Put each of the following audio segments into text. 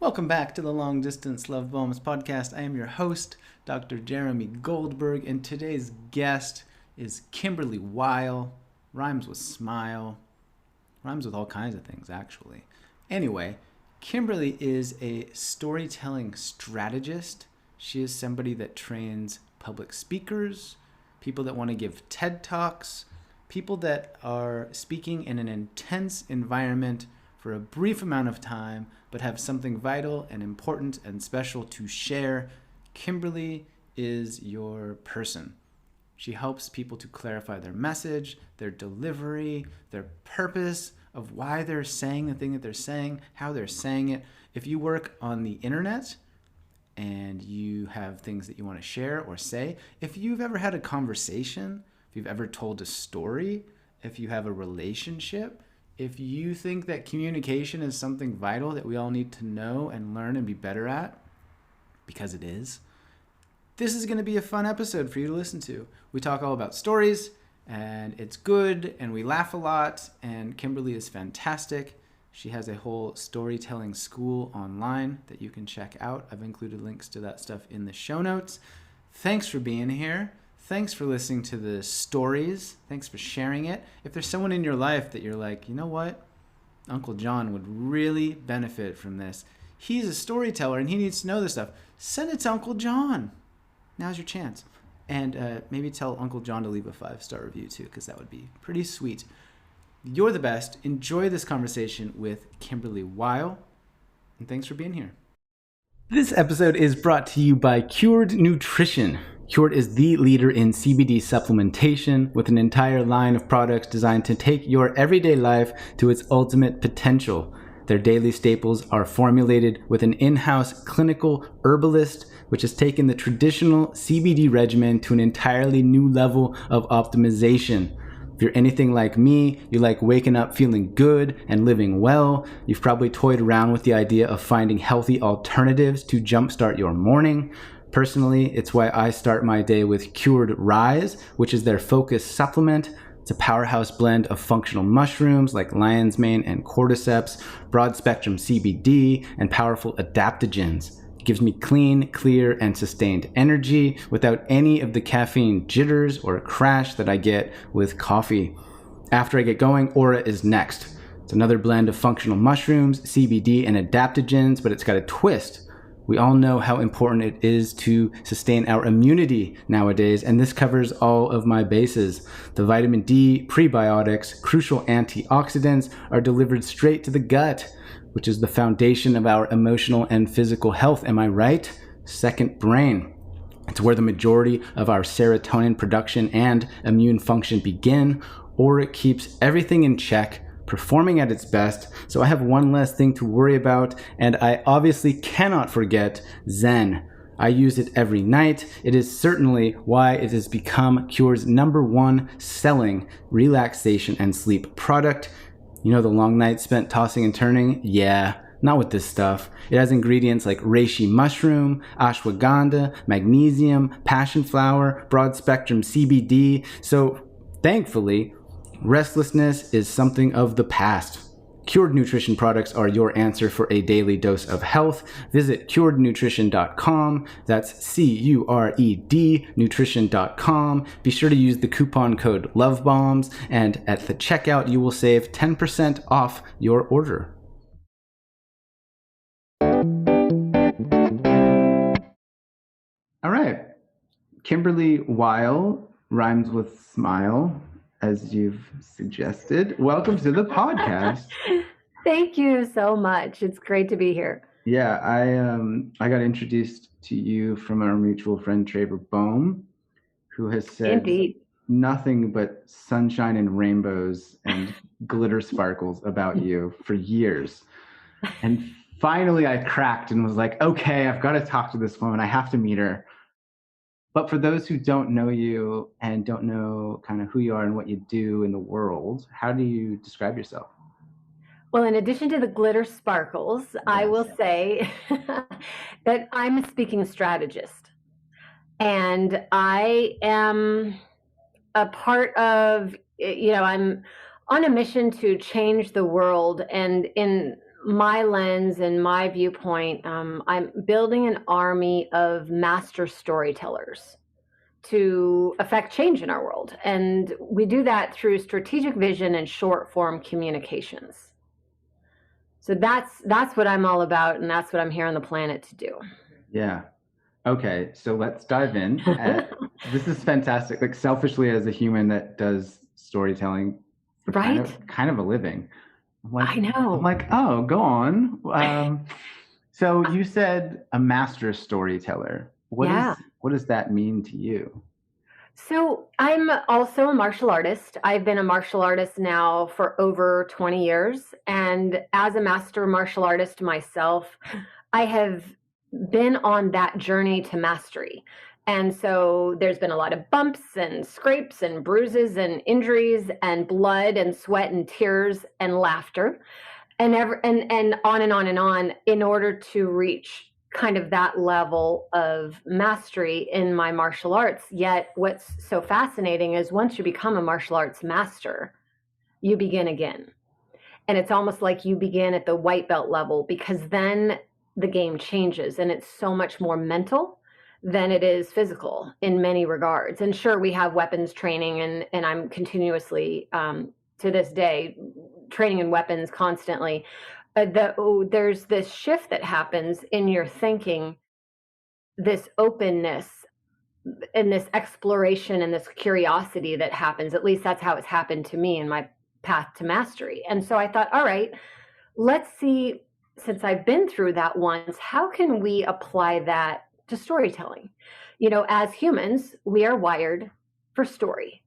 Welcome back to the Long Distance Love Bombs podcast. I am your host, Dr. Jeremy Goldberg, and today's guest is Kymberlee Weil. Rhymes with smile. Rhymes with all kinds of things, actually. Anyway, Kymberlee is a storytelling strategist. She is somebody that trains public speakers, people that want to give TED Talks, people that are speaking in an intense environment for a brief amount of time, but have something vital and important and special to share. Kymberlee is your person. She helps people to clarify their message, their delivery, their purpose of why they're saying the thing that they're saying, how they're saying it. If you work on the internet and you have things that you want to share or say, if you've ever had a conversation, if you've ever told a story, if you have a relationship, if you think that communication is something vital that we all need to know and learn and be better at, because it is, this is going to be a fun episode for you to listen to. We talk all about stories, and it's good, and we laugh a lot, and Kymberlee is fantastic. She has a whole storytelling school online that you can check out. I've included links to that stuff in the show notes. Thanks for being here. Thanks for listening to the stories. Thanks for sharing it. If there's someone in your life that you're like, you know what? Uncle John would really benefit from this. He's a storyteller and he needs to know this stuff. Send it to Uncle John. Now's your chance. And maybe tell Uncle John to leave a 5-star review too, because that would be pretty sweet. You're the best. Enjoy this conversation with Kymberlee Weil. And thanks for being here. This episode is brought to you by Cured Nutrition. Cured is the leader in CBD supplementation with an entire line of products designed to take your everyday life to its ultimate potential. Their daily staples are formulated with an in-house clinical herbalist, which has taken the traditional CBD regimen to an entirely new level of optimization. If you're anything like me, you like waking up feeling good and living well. You've probably toyed around with the idea of finding healthy alternatives to jumpstart your morning. Personally, it's why I start my day with Cured Rise, which is their focus supplement. It's a powerhouse blend of functional mushrooms like lion's mane and cordyceps, broad-spectrum CBD, and powerful adaptogens. It gives me clean, clear, and sustained energy without any of the caffeine jitters or crash that I get with coffee. After I get going, Aura is next. It's another blend of functional mushrooms, CBD, and adaptogens, but it's got a twist. We all know how important it is to sustain our immunity nowadays, and this covers all of my bases. The vitamin D, prebiotics, crucial antioxidants are delivered straight to the gut, which is the foundation of our emotional and physical health. Am I right? Second brain. It's where the majority of our serotonin production and immune function begin, or it keeps everything in check, performing at its best, so I have one less thing to worry about, and I obviously cannot forget Zen. I use it every night. It is certainly why it has become Cure's #1 selling relaxation and sleep product. You know the long nights spent tossing and turning? Yeah, not with this stuff. It has ingredients like reishi mushroom, ashwagandha, magnesium, passion flower, broad spectrum CBD, so thankfully, restlessness is something of the past. Cured Nutrition products are your answer for a daily dose of health. Visit curednutrition.com. That's C-U-R-E-D nutrition.com. Be sure to use the coupon code LOVEBOMBS, and at the checkout, you will save 10% off your order. All right. Kymberlee Weil, rhymes with smile, as you've suggested. Welcome to the podcast. Thank you so much. It's great to be here. Yeah, I got introduced to you from our mutual friend Traver Bohm, who has said Indeed. nothing but sunshine and rainbows and glitter sparkles about you for years. And finally I cracked and was like, okay, I've got to talk to this woman. I have to meet her. But for those who don't know you and don't know kind of who you are and what you do in the world, how do you describe yourself? Well, in addition to the glitter sparkles, yes, I will say that I'm a speaking strategist. And I am a part of, I'm on a mission to change the world. And in my lens and my viewpoint, I'm building an army of master storytellers to affect change in our world. And we do that through strategic vision and short form communications. So that's what I'm all about, and that's what I'm here on the planet to do. Yeah. Okay, so let's dive in. This is fantastic. Like, selfishly, as a human that does storytelling for Right? kind of a living, I know. I'm like, oh, go on. So you said a master storyteller. What does that mean to you? So I'm also a martial artist. I've been a martial artist now for over 20 years. And as a master martial artist myself, I have been on that journey to mastery. And so there's been a lot of bumps and scrapes and bruises and injuries and blood and sweat and tears and laughter and on and on and on in order to reach kind of that level of mastery in my martial arts. Yet what's so fascinating is once you become a martial arts master, you begin again. And it's almost like you begin at the white belt level, because then the game changes and it's so much more mental than it is physical in many regards. And sure, we have weapons training, and I'm continuously, to this day, training in weapons constantly. There's this shift that happens in your thinking, this openness and this exploration and this curiosity that happens. At least that's how it's happened to me in my path to mastery. And so I thought, all right, let's see, since I've been through that once, how can we apply that to storytelling? You know, as humans, we are wired for story.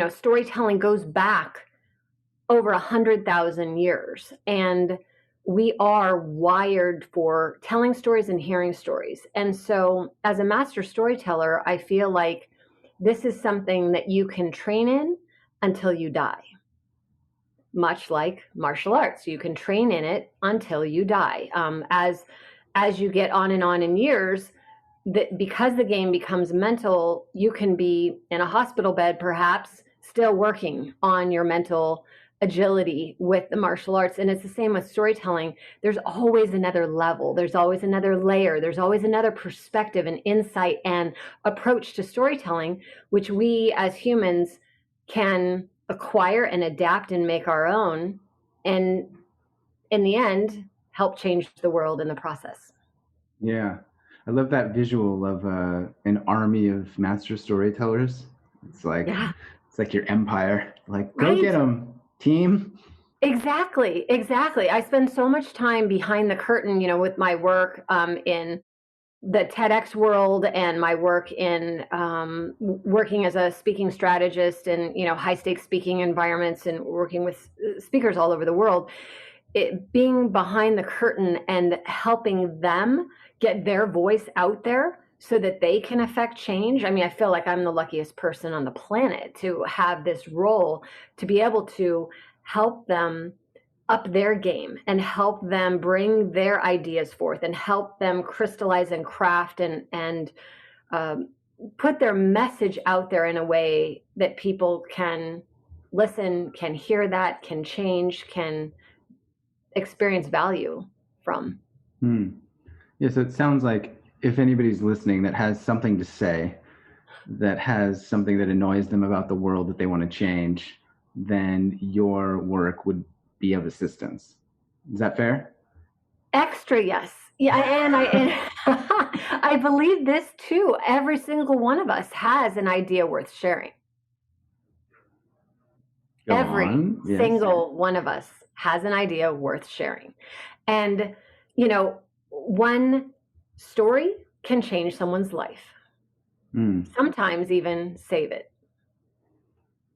Storytelling goes back over 100,000 years, and we are wired for telling stories and hearing stories. And so as a master storyteller, I feel like this is something that you can train in until you die. Much like martial arts, you can train in it until you die. As you get on in years, because the game becomes mental, you can be in a hospital bed, perhaps, still working on your mental agility with the martial arts. And it's the same with storytelling. There's always another level. There's always another layer. There's always another perspective and insight and approach to storytelling, which we as humans can acquire and adapt and make our own. And in the end, help change the world in the process. Yeah. I love that visual of an army of master storytellers. It's like, It's like your empire. Like, go get them, team. Exactly. I spend so much time behind the curtain, with my work in the TEDx world and my work in working as a speaking strategist in, high stakes speaking environments and working with speakers all over the world. Being behind the curtain and helping them get their voice out there so that they can affect change. I mean, I feel like I'm the luckiest person on the planet to have this role, to be able to help them up their game and help them bring their ideas forth and help them crystallize and craft and put their message out there in a way that people can listen, can hear that, can change, can experience value from. Yeah, so it sounds like if anybody's listening that has something to say, that has something that annoys them about the world that they want to change, then your work would be of assistance. Is that fair? Extra, yes. Yeah, and I believe this too. Every single one of us has an idea worth sharing. Every single one of us has an idea worth sharing. And, one story can change someone's life. Sometimes even save it.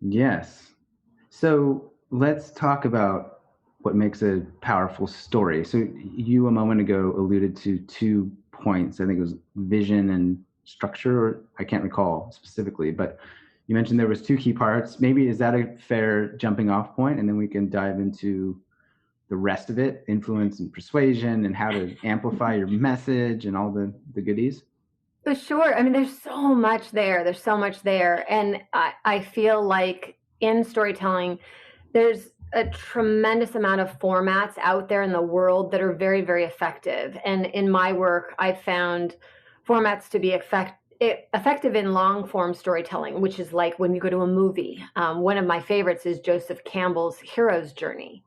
Yes. So let's talk about what makes a powerful story. So you a moment ago alluded to 2 points. I think it was vision and structure, or I can't recall specifically, but you mentioned there was 2 key parts. Maybe is that a fair jumping off point? And then we can dive into the rest of it, influence and persuasion, and how to amplify your message and all the goodies. For sure. I mean, there's so much there. And I feel like in storytelling, there's a tremendous amount of formats out there in the world that are very, very effective. And in my work, I've found formats to be effective in long form storytelling, which is like when you go to a movie. One of my favorites is Joseph Campbell's Hero's Journey.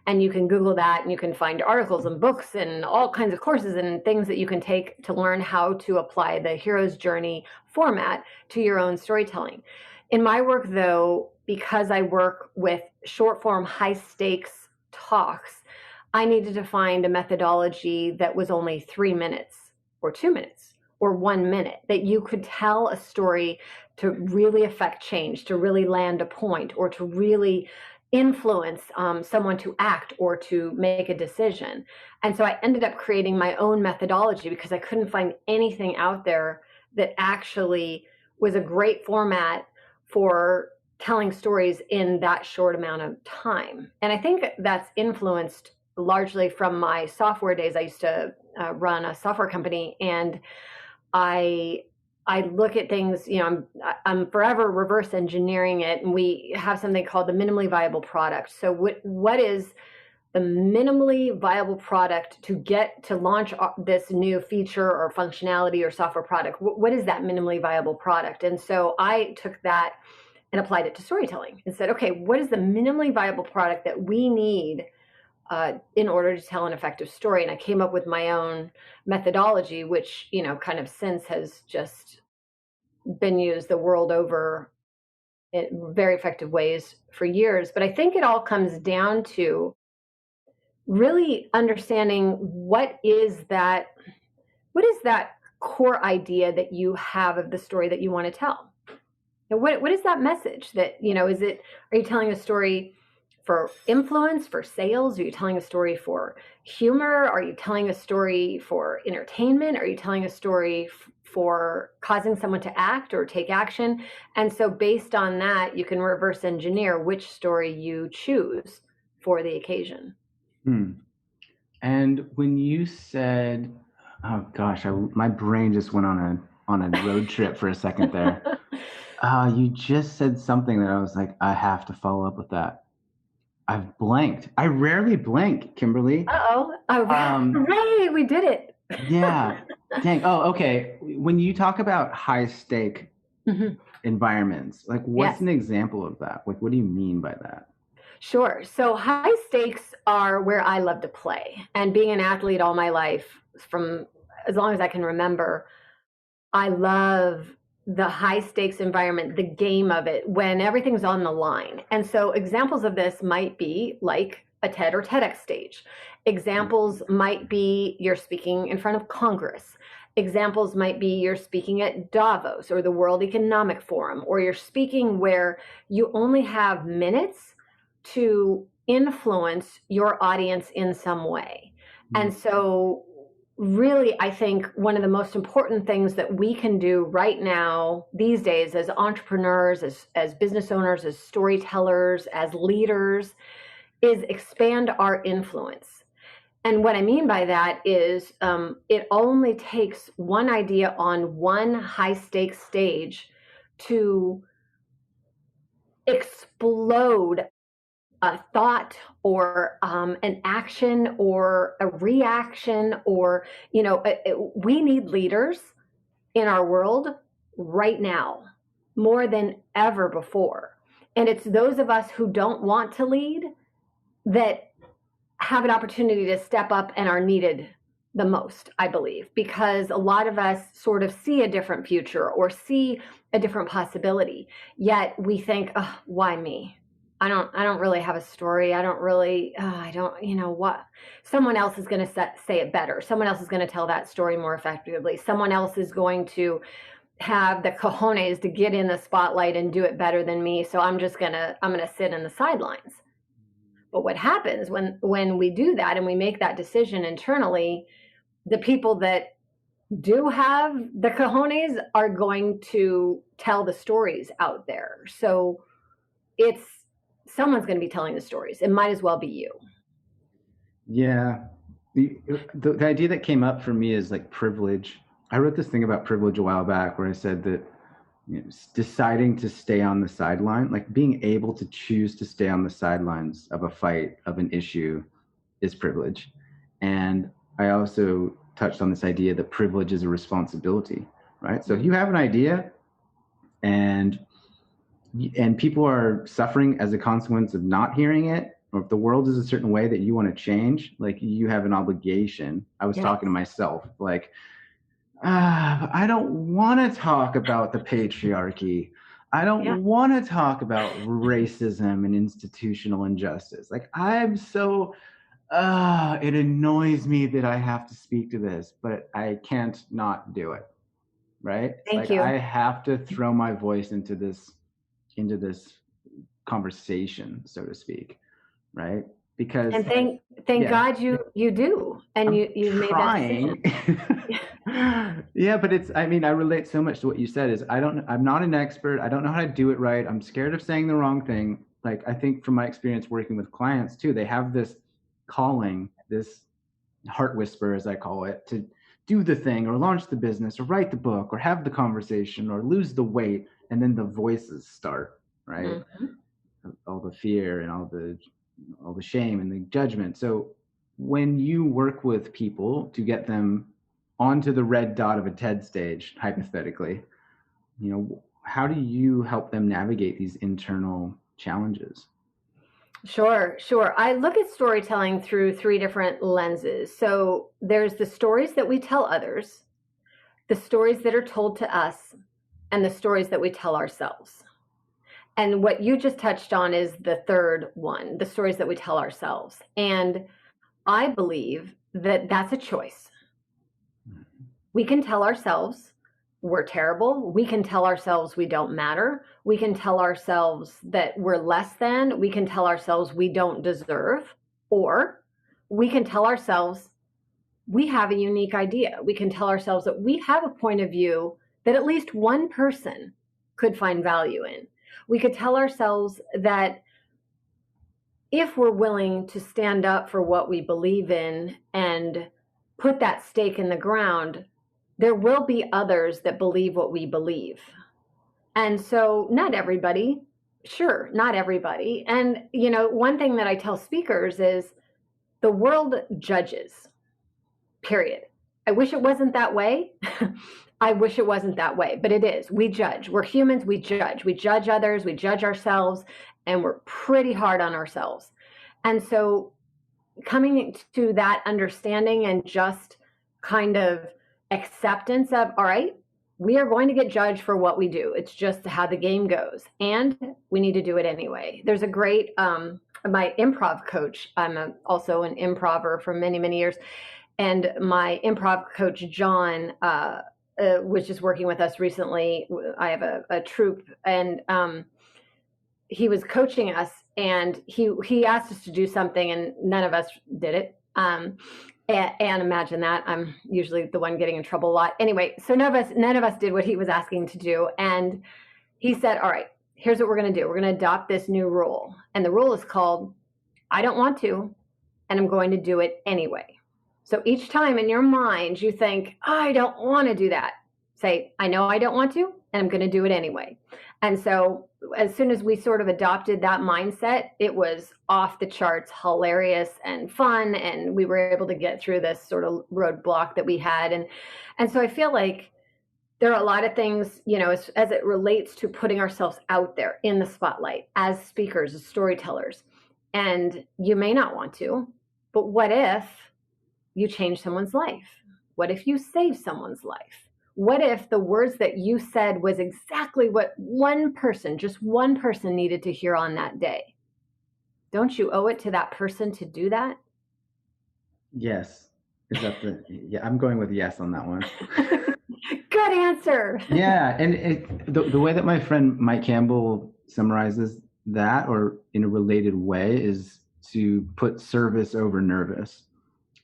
And you can Google that and you can find articles and books and all kinds of courses and things that you can take to learn how to apply the hero's journey format to your own storytelling. In my work, though, because I work with short form, high stakes talks, I needed to find a methodology that was only 3 minutes or 2 minutes or 1 minute, that you could tell a story to really affect change, to really land a point, or to really influence someone to act or to make a decision. And so I ended up creating my own methodology because I couldn't find anything out there that actually was a great format for telling stories in that short amount of time. And I think that's influenced largely from my software days. I used to run a software company, and I look at things, I'm forever reverse engineering it. And we have something called the minimally viable product. So what is the minimally viable product to get to launch this new feature or functionality or software product? What is that minimally viable product? And so I took that and applied it to storytelling and said, okay, what is the minimally viable product that we need in order to tell an effective story? And I came up with my own methodology, which, kind of since has just been used the world over in very effective ways for years. But I think it all comes down to really understanding what is that core idea that you have of the story that you want to tell. And what is that message that, are you telling a story for influence, for sales? Are you telling a story for humor? Are you telling a story for entertainment? Are you telling a story for causing someone to act or take action? And so based on that, you can reverse engineer which story you choose for the occasion. And when you said, oh gosh, my brain just went on a road trip for a second there. You just said something that I was like, I have to follow up with that. I've blanked. I rarely blank, Kymberlee. Uh-oh. Hooray, we did it. Yeah. Dang. Oh, okay. When you talk about high stake environments, like what's an example of that? Like, what do you mean by that? Sure. So high stakes are where I love to play. And being an athlete all my life, from as long as I can remember, I love the high stakes environment, the game of it, when everything's on the line. And so examples of this might be like a TED or TEDx stage. Examples might be you're speaking in front of Congress. Examples might be you're speaking at Davos or the World Economic Forum, or you're speaking where you only have minutes to influence your audience in some way. And so really, I think one of the most important things that we can do right now these days as entrepreneurs, as business owners, as storytellers, as leaders, is expand our influence. And what I mean by that is it only takes one idea on one high stakes stage to explode a thought or an action or a reaction, or, we need leaders in our world right now more than ever before. And it's those of us who don't want to lead that have an opportunity to step up and are needed the most, I believe, because a lot of us sort of see a different future or see a different possibility, yet we think, oh, why me? I don't really have a story. What? Someone else is going to say it better. Someone else is going to tell that story more effectively. Someone else is going to have the cojones to get in the spotlight and do it better than me. So I'm going to sit in the sidelines. But what happens when we do that and we make that decision internally, the people that do have the cojones are going to tell the stories out there. So someone's going to be telling the stories. It might as well be you. Yeah. The idea that came up for me is like privilege. I wrote this thing about privilege a while back where I said that deciding to stay on the sideline, like being able to choose to stay on the sidelines of a fight, of an issue, is privilege. And I also touched on this idea that privilege is a responsibility, right? So if you have an idea and people are suffering as a consequence of not hearing it, or if the world is a certain way that you want to change, like you have an obligation. I was talking to myself, like, I don't want to talk about the patriarchy. I don't want to talk about racism and institutional injustice. Like, I'm so, it annoys me that I have to speak to this, but I can't not do it. Right? Thank you. I have to throw my voice into this conversation, so to speak. Right? Because thank God you do, and you made that decision. Yeah, but I relate so much to what you said. Is I'm not an expert. I don't know how to do it right. I'm scared of saying the wrong thing. Like, I think from my experience working with clients too, they have this calling, this heart whisper, as I call it, to do the thing or launch the business or write the book or have the conversation or lose the weight, and then the voices start, right? Mm-hmm. All the fear and all the shame and the judgment. So when you work with people to get them onto the red dot of a TED stage, hypothetically, how do you help them navigate these internal challenges? Sure. I look at storytelling through 3 different lenses. So there's the stories that we tell others, the stories that are told to us, and the stories that we tell ourselves. And what you just touched on is the third one, the stories that we tell ourselves. And I believe that that's a choice. We can tell ourselves we're terrible. We can tell ourselves we don't matter. We can tell ourselves that we're less than. We can tell ourselves we don't deserve. Or we can tell ourselves we have a unique idea. We can tell ourselves that we have a point of view that at least one person could find value in. We could tell ourselves that if we're willing to stand up for what we believe in and put that stake in the ground, there will be others that believe what we believe. And so not everybody, sure, not everybody. And, one thing that I tell speakers is the world judges, period. I wish it wasn't that way. I wish it wasn't that way, but it is. We judge. We're humans. We judge. We judge others. We judge ourselves, and we're pretty hard on ourselves. And so coming to that understanding and just kind of acceptance of, all right, we are going to get judged for what we do. It's just how the game goes, and we need to do it anyway. There's a great, my improv coach, I'm also an improver for many, many years, and my improv coach, John, was just working with us recently. I have a troupe, and he was coaching us, and he asked us to do something, and none of us did it. And imagine that, I'm usually the one getting in trouble a lot. Anyway, so none of us did what he was asking to do. And he said, all right, here's what we're going to do. We're going to adopt this new rule. And the rule is called, I don't want to, and I'm going to do it anyway. So each time in your mind, you think, I don't want to do that. Say, I know I don't want to, and I'm going to do it anyway. And so as soon as we sort of adopted that mindset, it was off the charts, hilarious and fun. And we were able to get through this sort of roadblock that we had. And so I feel like there are a lot of things, as it relates to putting ourselves out there in the spotlight as speakers, as storytellers. And you may not want to, but what if you change someone's life? What if you save someone's life? What if the words that you said was exactly what just one person needed to hear on that day? Don't you owe it to that person to do that? Yes. Yeah, I'm going with yes on that one. Good answer. Yeah. And the way that my friend Mike Campbell summarizes that, or in a related way, is to put service over nervous.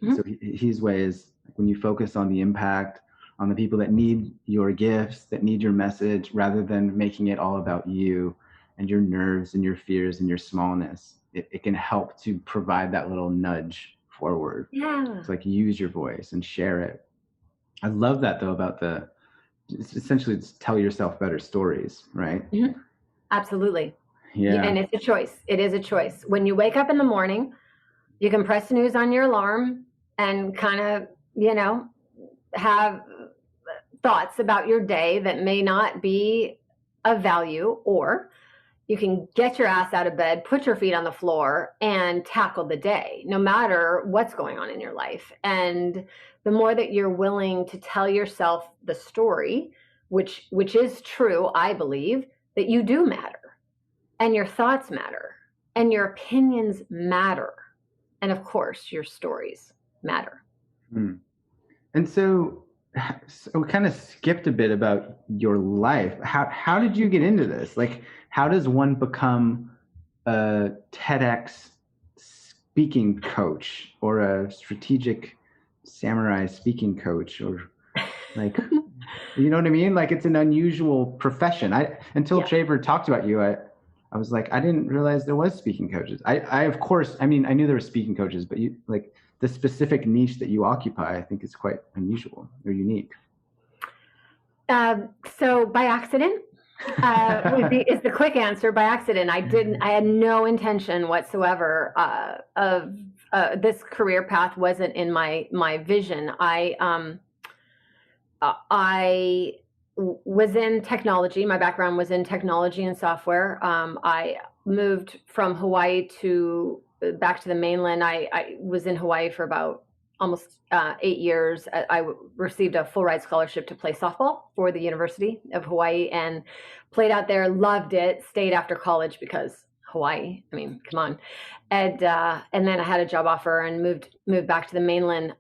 Mm-hmm. So his way is when you focus on the impact, on the people that need your gifts, that need your message, rather than making it all about you and your nerves and your fears and your smallness, it can help to provide that little nudge forward. Yeah. To use your voice and share it. I love that though, about the essentially tell yourself better stories, right? Mm-hmm. Absolutely. Yeah. And it's a choice. It is a choice. When you wake up in the morning, you can press snooze on your alarm and kind of, have thoughts about your day that may not be of value, or you can get your ass out of bed, put your feet on the floor, and tackle the day, no matter what's going on in your life. And the more that you're willing to tell yourself the story, which is true, I believe, that you do matter, and your thoughts matter, and your opinions matter, and of course, your stories matter. And so we kind of skipped a bit about your life. How did you get into this? Like, how does one become a TEDx speaking coach or a strategic samurai speaking coach, or like, you know what I mean? Like, it's an unusual profession. Until Shaver talked about you, I was like, I didn't realize there was speaking coaches. I of course, I mean, I knew there were speaking coaches, but you, like, the specific niche that you occupy, I think is quite unusual or unique. So by accident, is the quick answer. By accident. I had no intention whatsoever of this career path. Wasn't in my vision. I was in technology. My background was in technology and software. I moved from Hawaii back to the mainland. I was in Hawaii for about almost 8 years. I received a full ride scholarship to play softball for the University of Hawaii and played out there, loved it, stayed after college because Hawaii, I mean, come on. And then I had a job offer and moved back to the mainland.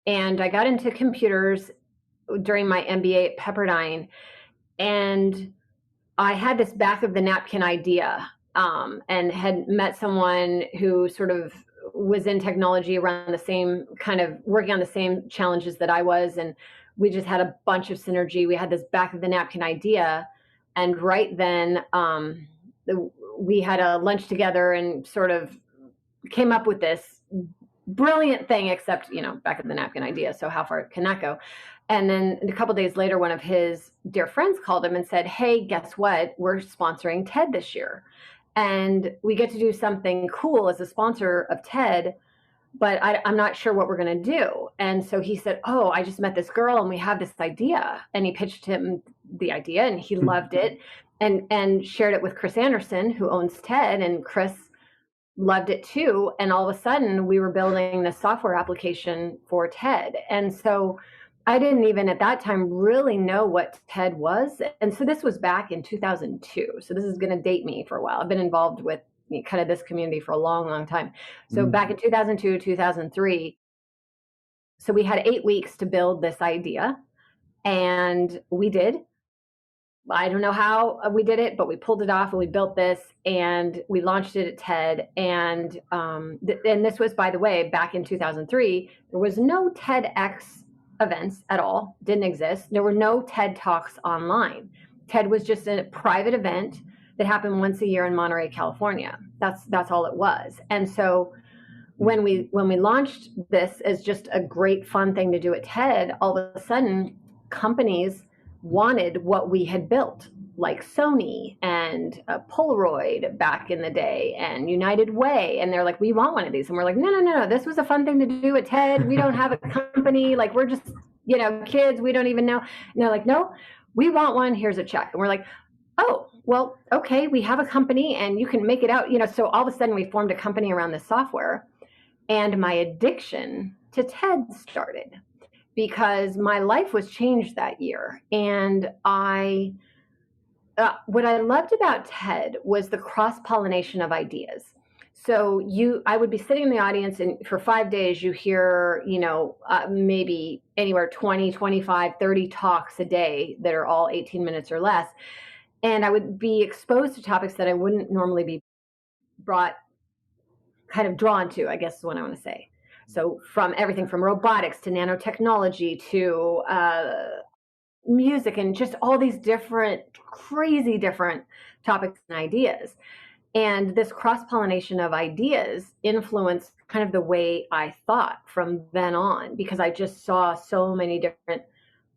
And I got into computers during my MBA at Pepperdine. And I had this back of the napkin idea, and had met someone who sort of was in technology around the same kind of working on the same challenges that I was. And we just had a bunch of synergy. We had this back of the napkin idea. And right then we had a lunch together and sort of came up with this brilliant thing, except, back of the napkin idea. So how far can that go? And then a couple of days later, one of his dear friends called him and said, hey, guess what? We're sponsoring TED this year. And we get to do something cool as a sponsor of TED, but I'm not sure what we're going to do. And so he said, oh, I just met this girl and we have this idea. And he pitched him the idea and he loved it and shared it with Chris Anderson, who owns TED. And Chris loved it too. And all of a sudden we were building the software application for TED. And so I didn't even at that time really know what TED was. And so this was back in 2002. So this is going to date me for a while. I've been involved with kind of this community for a long, long time. So back in 2002, 2003, so we had 8 weeks to build this idea. And we did. I don't know how we did it, but we pulled it off and we built this and we launched it at TED. And this was, by the way, back in 2003, there was no TEDx events at all, didn't exist. There were no TED Talks online. TED was just a private event that happened once a year in Monterey, California. That's all it was. And so when we launched this as just a great fun thing to do at TED, all of a sudden companies wanted what we had built, like Sony and Polaroid back in the day and United Way. And they're like, we want one of these. And we're like, no. This was a fun thing to do at TED. We don't have a company. Like, we're just, kids. We don't even know. And they're like, no, we want one. Here's a check. And we're like, oh, well, okay, we have a company and you can make it out. So all of a sudden we formed a company around this software. And my addiction to TED started because my life was changed that year. And what I loved about TED was the cross-pollination of ideas. So I would be sitting in the audience and for 5 days you hear, maybe anywhere 20, 25, 30 talks a day that are all 18 minutes or less. And I would be exposed to topics that I wouldn't normally be drawn to, I guess is what I want to say. So from everything from robotics to nanotechnology to music and just all these different, crazy different topics and ideas. And this cross-pollination of ideas influenced kind of the way I thought from then on, because I just saw so many different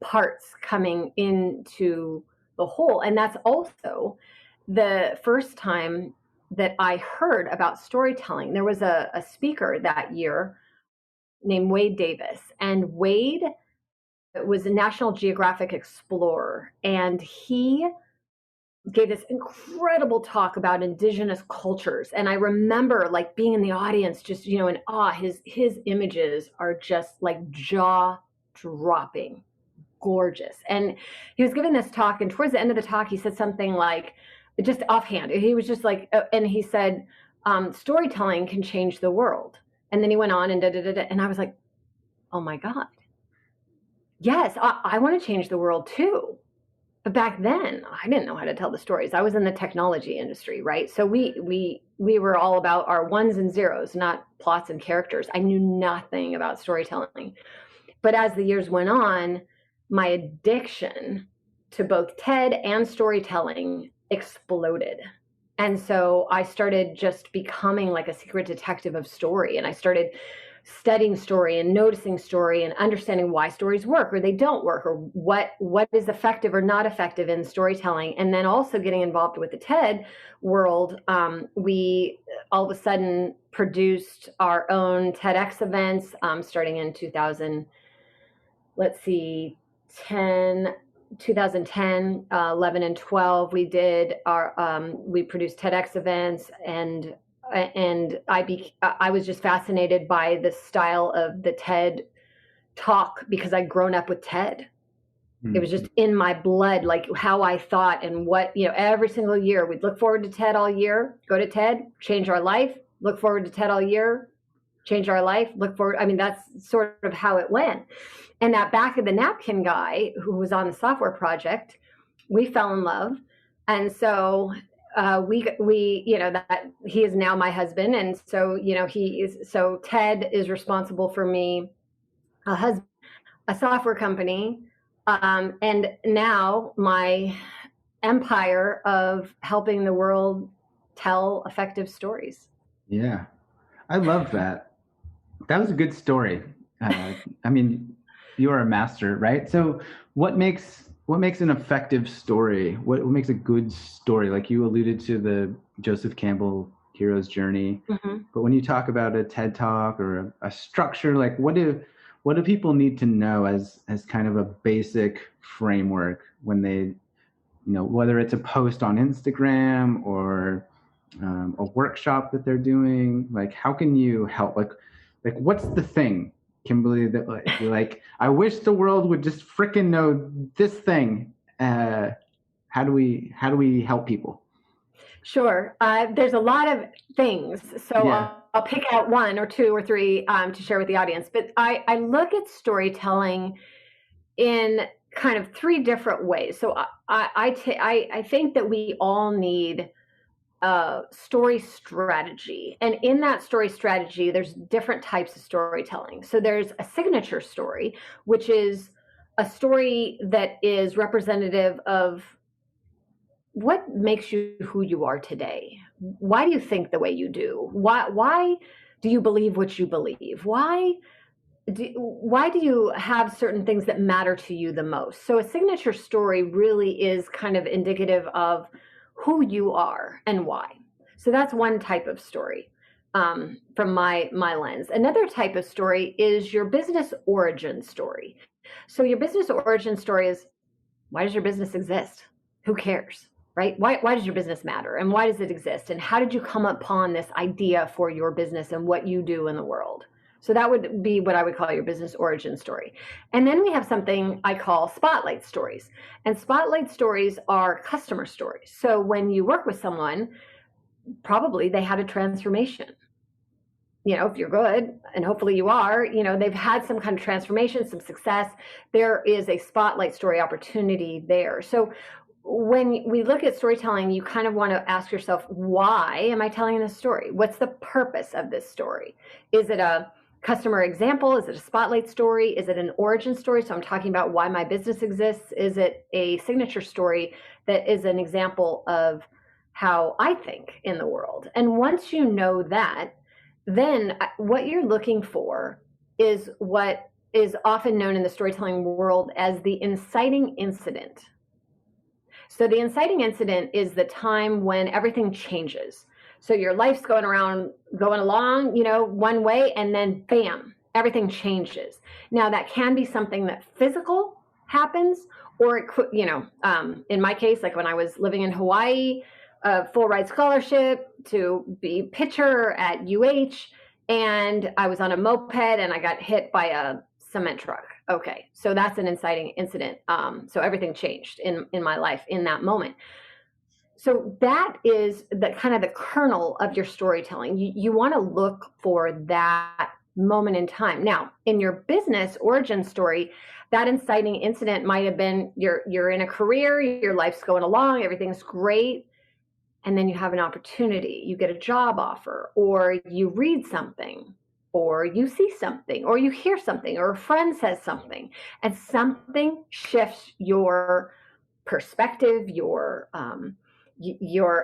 parts coming into the whole. And that's also the first time that I heard about storytelling. There was a speaker that year named Wade Davis, and Wade was a National Geographic explorer, and he gave this incredible talk about indigenous cultures. And I remember like being in the audience, just, you know, in awe. His images are just like jaw dropping, gorgeous. And he was giving this talk, and towards the end of the talk, he said something like, just offhand, he was just like, and he said, storytelling can change the world. And then he went on and and I was like, oh my God, yes, I want to change the world too. But back then, I didn't know how to tell the stories. I was in the technology industry, right? So we were all about our ones and zeros, not plots and characters. I knew nothing about storytelling. But as the years went on, my addiction to both TED and storytelling exploded. And so I started just becoming like a secret detective of story. And I started studying story and noticing story and understanding why stories work or they don't work, or what is effective or not effective in storytelling. And then also getting involved with the TED world, we all of a sudden produced our own TEDx events, starting in 2010, 11 and 12. We did we produced TEDx events, and I was just fascinated by the style of the TED talk because I'd grown up with TED. It was just in my blood, like how I thought and what, you know, every single year we'd look forward to TED all year, go to TED, change our life, look forward to TED all year, change our life, look forward. I mean, that's sort of how it went. And that back of the napkin guy who was on the software project, we fell in love. And so we, you know, that he is now my husband. And so, you know, so TED is responsible for me, a husband, a software company, and now my empire of helping the world tell effective stories. Yeah, I love that. That was a good story. I mean, you are a master, right? So what makes an effective story? What makes a good story? Like you alluded to the Joseph Campbell hero's journey, but when you talk about a TED talk or a structure, like what do people need to know as kind of a basic framework when they, you know, whether it's a post on Instagram or a workshop that they're doing? Like, how can you help? Like what's the thing, Kymberlee, that like I wish the world would just frickin' know this thing. How do we help people? Sure. There's a lot of things. So Yeah. I'll pick out one or two or three to share with the audience. But I look at storytelling in kind of three different ways. So I think that we all need story strategy. And in that story strategy, there's different types of storytelling. So there's a signature story, which is a story that is representative of what makes you who you are today. Why do you think the way you do? Why do you believe what you believe? Why do you have certain things that matter to you the most? So a signature story really is kind of indicative of who you are and why. So that's one type of story from my lens. Another type of story is your business origin story. So your business origin story is, why does your business exist? Who cares, right? Why does your business matter? And why does it exist? And how did you come upon this idea for your business and what you do in the world? So that would be what I would call your business origin story. And then we have something I call spotlight stories. And spotlight stories are customer stories. So when you work with someone, probably they had a transformation. You know, if you're good, and hopefully you are, you know, they've had some kind of transformation, some success. There is a spotlight story opportunity there. So when we look at storytelling, you kind of want to ask yourself, why am I telling this story? What's the purpose of this story? Is it a customer example? Is it a spotlight story? Is it an origin story? So I'm talking about why my business exists. Is it a signature story that is an example of how I think in the world? And once you know that, then what you're looking for is what is often known in the storytelling world as the inciting incident. So the inciting incident is the time when everything changes. So your life's going along, one way, and then bam, everything changes. Now that can be something that physical happens, or it could, in my case, like when I was living in Hawaii, a full ride scholarship to be pitcher at UH, and I was on a moped and I got hit by a cement truck. Okay, so that's an inciting incident. So everything changed in my life in that moment. So that is the kind of the kernel of your storytelling. You want to look for that moment in time. Now, in your business origin story, that inciting incident might have been you're in a career, your life's going along, everything's great, and then you have an opportunity, you get a job offer, or you read something, or you see something, or you hear something, or a friend says something, and something shifts your perspective, your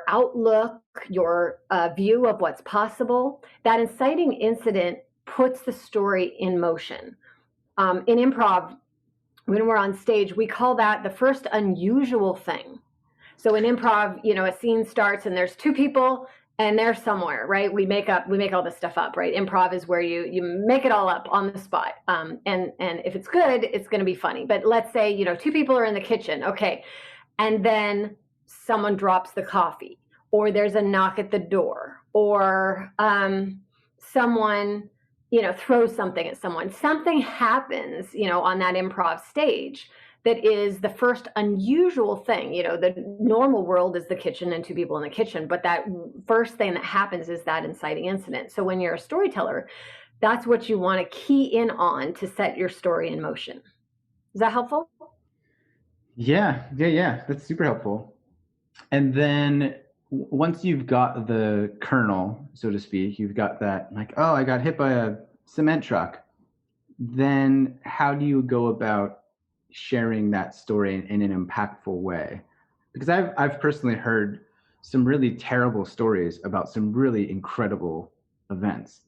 outlook, your view of what's possible. That inciting incident puts the story in motion. In improv, when we're on stage, we call that the first unusual thing. So in improv, a scene starts and there's two people and they're somewhere, right? We make all this stuff up, right? Improv is where you make it all up on the spot. And if it's good, it's going to be funny. But let's say, two people are in the kitchen. Okay. And then someone drops the coffee, or there's a knock at the door, or someone, throws something at someone. Something happens, on that improv stage that is the first unusual thing. The normal world is the kitchen and two people in the kitchen, but that first thing that happens is that inciting incident. So when you're a storyteller, that's what you want to key in on to set your story in motion. Is that helpful? Yeah. That's super helpful. And then once you've got the kernel, so to speak, you've got that, like, oh, I got hit by a cement truck. Then how do you go about sharing that story in an impactful way? Because I've personally heard some really terrible stories about some really incredible events,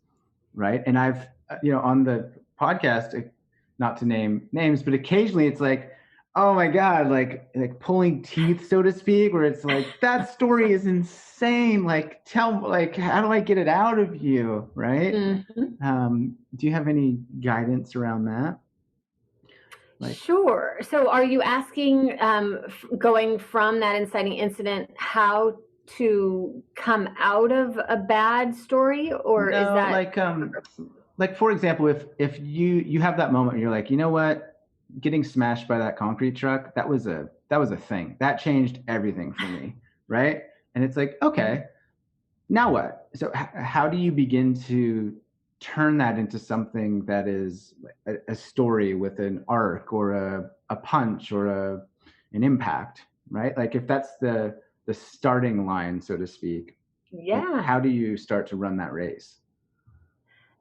right? And I've, on the podcast, not to name names, but occasionally it's like, oh my God, like pulling teeth, so to speak, where it's like, that story is insane. Like, how do I get it out of you, right? Mm-hmm. Do you have any guidance around that? Sure. So are you asking, going from that inciting incident, how to come out of a bad story, or no, is that like for example, if you have that moment where you're like, you know what? Getting smashed by that concrete truck, that was a thing that changed everything for me, right? And it's like, okay, now what? So how do you begin to turn that into something that is a story with an arc or a punch or an impact, right? Like if that's the starting line, so to speak, yeah, how do you start to run that race?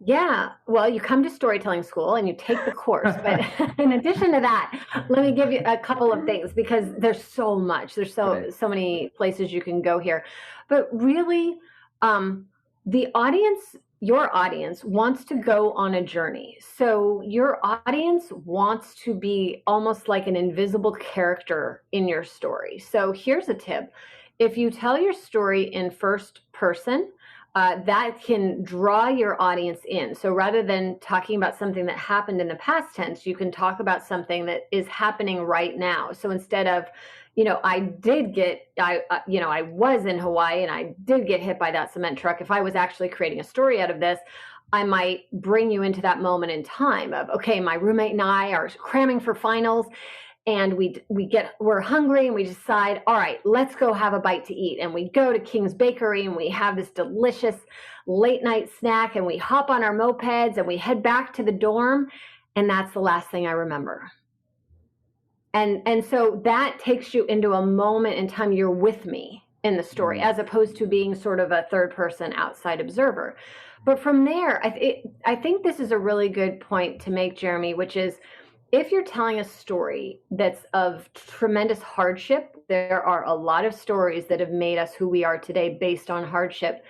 Yeah, well, you come to storytelling school and you take the course. But in addition to that, let me give you a couple of things, because there's so much. There's so many places you can go here. But really, the audience, your audience, wants to go on a journey. So your audience wants to be almost like an invisible character in your story. So here's a tip. If you tell your story in first person, that can draw your audience in. So rather than talking about something that happened in the past tense, you can talk about something that is happening right now. So instead of, I was in Hawaii and I did get hit by that cement truck. If I was actually creating a story out of this, I might bring you into that moment in time of, okay, my roommate and I are cramming for finals. And we're hungry and we decide, all right, let's go have a bite to eat. And we go to King's Bakery and we have this delicious late night snack, and we hop on our mopeds and we head back to the dorm. And that's the last thing I remember. And so that takes you into a moment in time you're with me in the story, as opposed to being sort of a third person outside observer. But from there, I think this is a really good point to make, Jeremy, which is, if you're telling a story that's of tremendous hardship, there are a lot of stories that have made us who we are today based on hardship.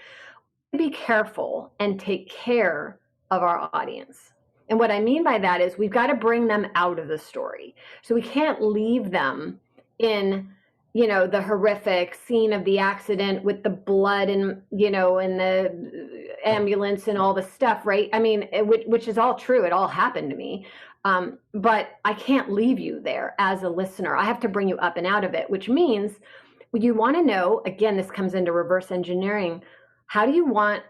Be careful and take care of our audience. And what I mean by that is we've got to bring them out of the story. So we can't leave them in, the horrific scene of the accident with the blood and, in the ambulance and all the stuff, right? I mean, which is all true. It all happened to me. But I can't leave you there as a listener. I have to bring you up and out of it, which means you want to know, again, this comes into reverse engineering. How do you want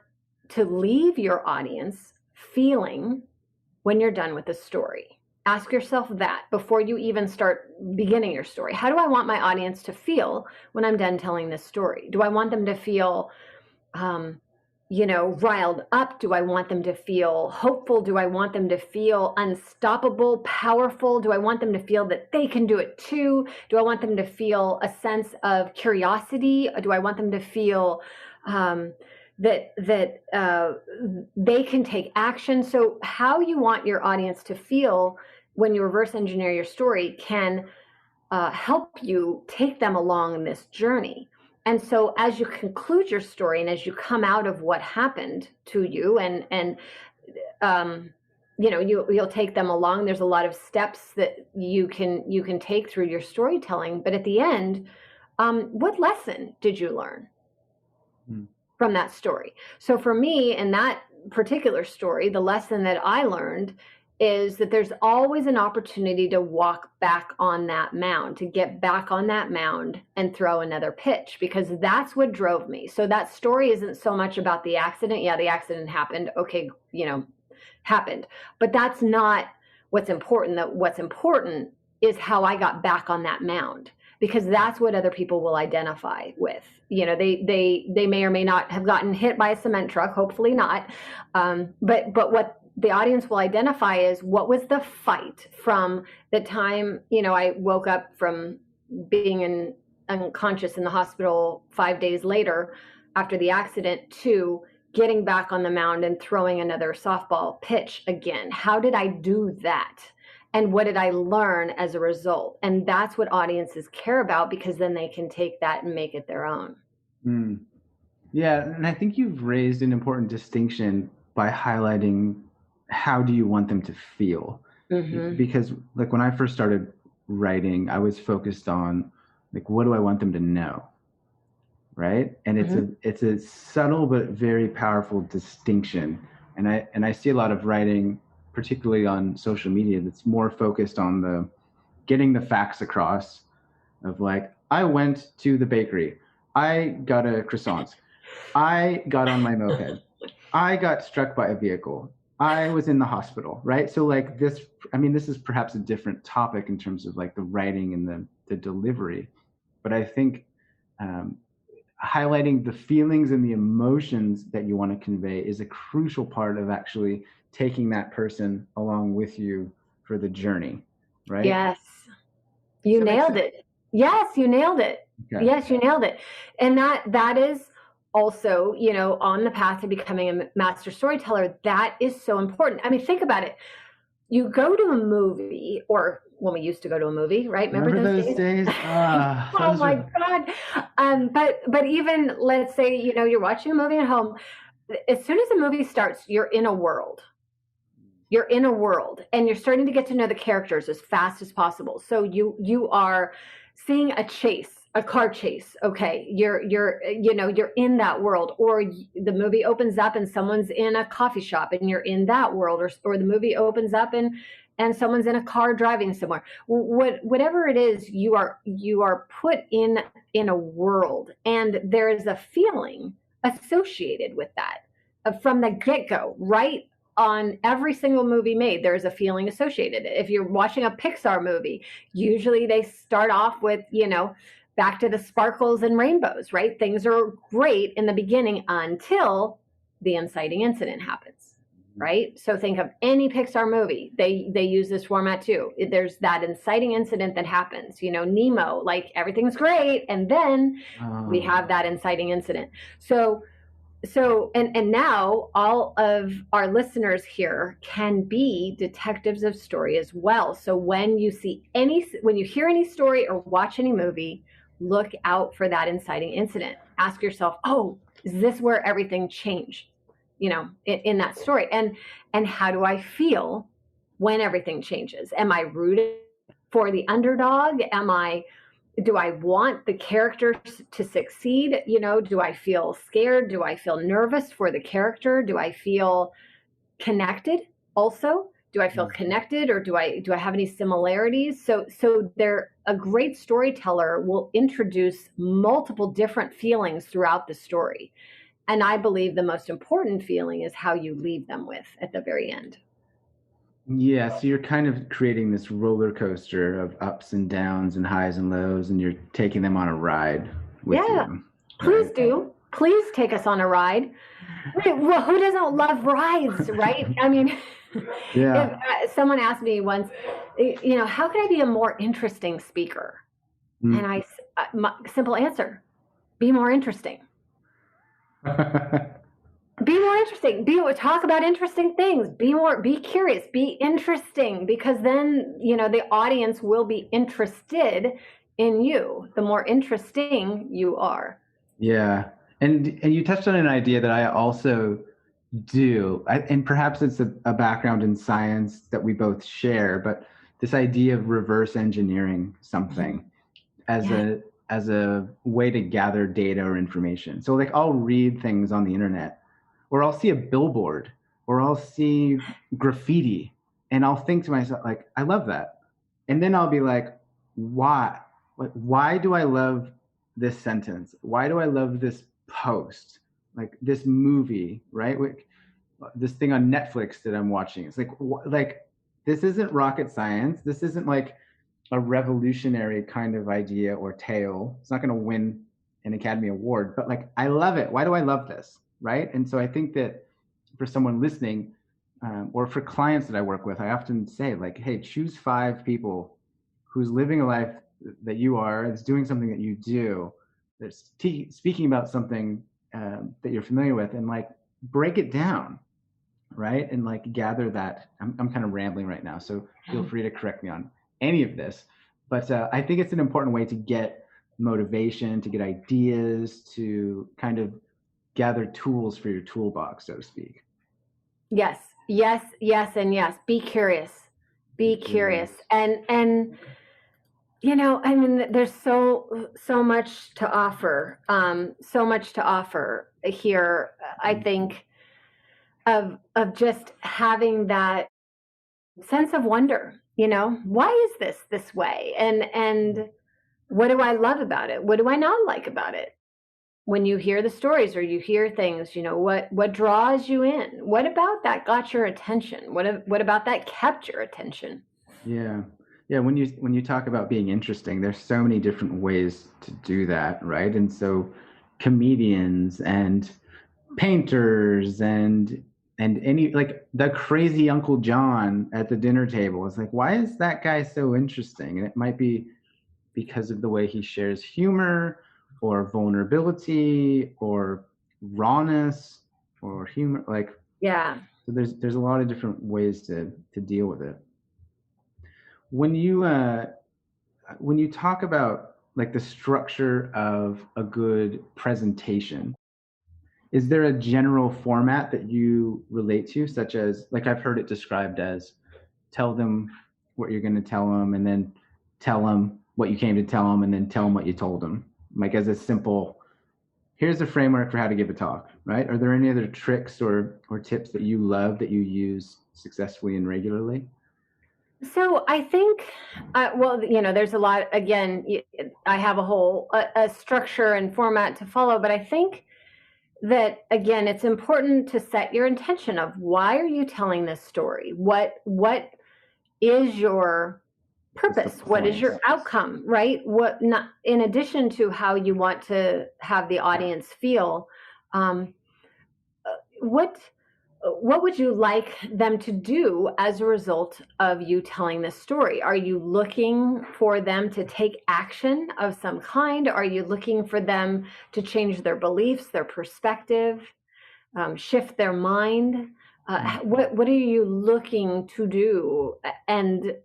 to leave your audience feeling when you're done with the story? Ask yourself that before you even start beginning your story. How do I want my audience to feel when I'm done telling this story? Do I want them to feel, riled up? Do I want them to feel hopeful? Do I want them to feel unstoppable, powerful? Do I want them to feel that they can do it too? Do I want them to feel a sense of curiosity? Do I want them to feel that they can take action? So how you want your audience to feel when you reverse engineer your story can help you take them along in this journey. And so as you conclude your story and as you come out of what happened to you and you'll take them along, there's a lot of steps that you can take through your storytelling. But at the end, what lesson did you learn from that story? So for me, in that particular story, the lesson that I learned is that there's always an opportunity to walk back on that mound, to get back on that mound and throw another pitch, because that's what drove me. So that story isn't so much about the accident. Yeah, the accident happened. Okay, happened. But that's not what's important. What's important is how I got back on that mound, because that's what other people will identify with. They may or may not have gotten hit by a cement truck, hopefully not. But what the audience will identify is, what was the fight from the time, I woke up from being unconscious in the hospital 5 days later after the accident to getting back on the mound and throwing another softball pitch again. How did I do that? And what did I learn as a result? And that's what audiences care about, because then they can take that and make it their own. Yeah, and I think you've raised an important distinction by highlighting how do you want them to feel? Because like when I first started writing, I was focused on like, what do I want them to know? Right. And it's a subtle but very powerful distinction. And I see a lot of writing, particularly on social media, that's more focused on the getting the facts across of like, I went to the bakery, I got a croissant, I got on my moped, I got struck by a vehicle, I was in the hospital, right? So like this is perhaps a different topic in terms of like the writing and the delivery, but I think highlighting the feelings and the emotions that you want to convey is a crucial part of actually taking that person along with you for the journey, right? Yes, you nailed it. Yes, you nailed it. Okay. Yes, you nailed it. And that is also, on the path to becoming a master storyteller, that is so important. I mean, think about it. You go to a movie, or when we used to go to a movie, right? Remember those days? Oh my God. But even let's say, you're watching a movie at home. As soon as the movie starts, you're in a world. You're in a world, and you're starting to get to know the characters as fast as possible. So you are seeing a car chase. Okay. You're in that world, or the movie opens up and someone's in a coffee shop and you're in that world, or the movie opens up and someone's in a car driving somewhere. Whatever it is, you are put in a world, and there is a feeling associated with that from the get-go, right? On every single movie made, there's a feeling associated. If you're watching a Pixar movie, usually they start off with, back to the sparkles and rainbows, right? Things are great in the beginning until the inciting incident happens, right? So think of any Pixar movie. They use this format too. There's that inciting incident that happens, Nemo, like everything's great. And then we have that inciting incident. So now all of our listeners here can be detectives of story as well. So when you hear any story or watch any movie, look out for that inciting incident. Ask yourself, oh, is this where everything changed? in that story? And how do I feel when everything changes? Am I rooting for the underdog? Do I want the characters to succeed? Do I feel scared? Do I feel nervous for the character? Do I feel connected also? Do I feel connected, or do I have any similarities? So a great storyteller will introduce multiple different feelings throughout the story. And I believe the most important feeling is how you leave them with at the very end. Yeah, so you're kind of creating this roller coaster of ups and downs and highs and lows, and you're taking them on a ride with you. Please right? do. Please take us on a ride. Well, who doesn't love rides, right? I mean, yeah. Someone asked me once, how can I be a more interesting speaker? And my simple answer, be more interesting. Be more interesting. Talk about interesting things. Be curious. Be interesting, because then the audience will be interested in you. The more interesting you are. Yeah, and you touched on an idea that I also do, and perhaps it's a background in science that we both share. But this idea of reverse engineering something as a way to gather data or information. So like I'll read things on the internet, or I'll see a billboard, or I'll see graffiti, and I'll think to myself, like, I love that. And then I'll be like, why? Like, why do I love this sentence? Why do I love this post? Like this movie, right? Like, this thing on Netflix that I'm watching. It's like this isn't rocket science. This isn't like a revolutionary kind of idea or tale. It's not going to win an Academy Award, but like, I love it. Why do I love this? Right. And so I think that for someone listening, or for clients that I work with, I often say, like, hey, choose 5 people who's living a life that you are, that's doing something that you do, that's speaking about something that you're familiar with, and like break it down. Right. And like gather that. I'm kind of rambling right now, so feel free to correct me on any of this. But I think it's an important way to get motivation, to get ideas, to kind of gather tools for your toolbox, so to speak. Yes, and yes. Be curious. Be curious. And I mean, there's so much to offer. So much to offer here. I think of just having that sense of wonder. Why is this way? And what do I love about it? What do I not like about it? When you hear the stories or you hear things, what draws you in? What about that got your attention? What about that kept your attention? Yeah. When you talk about being interesting, there's so many different ways to do that, right? And so comedians and painters and any, like the crazy Uncle John at the dinner table, is like, why is that guy so interesting? And it might be because of the way he shares humor, or vulnerability, or rawness, or humor. Like, yeah. So there's a lot of different ways to deal with it. When you talk about like the structure of a good presentation, is there a general format that you relate to, such as, like, I've heard it described as, tell them what you're going to tell them, and then tell them what you came to tell them, and then tell them what you told them, like as a simple, here's a framework for how to give a talk, right? Are there any other tricks or tips that you love that you use successfully and regularly? So I think, there's a lot, again, I have a whole a structure and format to follow, but I think that, again, it's important to set your intention of, why are you telling this story? What is your purpose? What is your outcome, right? What, not in addition to how you want to have the audience feel, what would you like them to do as a result of you telling this story? Are you looking for them to take action of some kind? Are you looking for them to change their beliefs, their perspective, shift their mind? What are you looking to do? And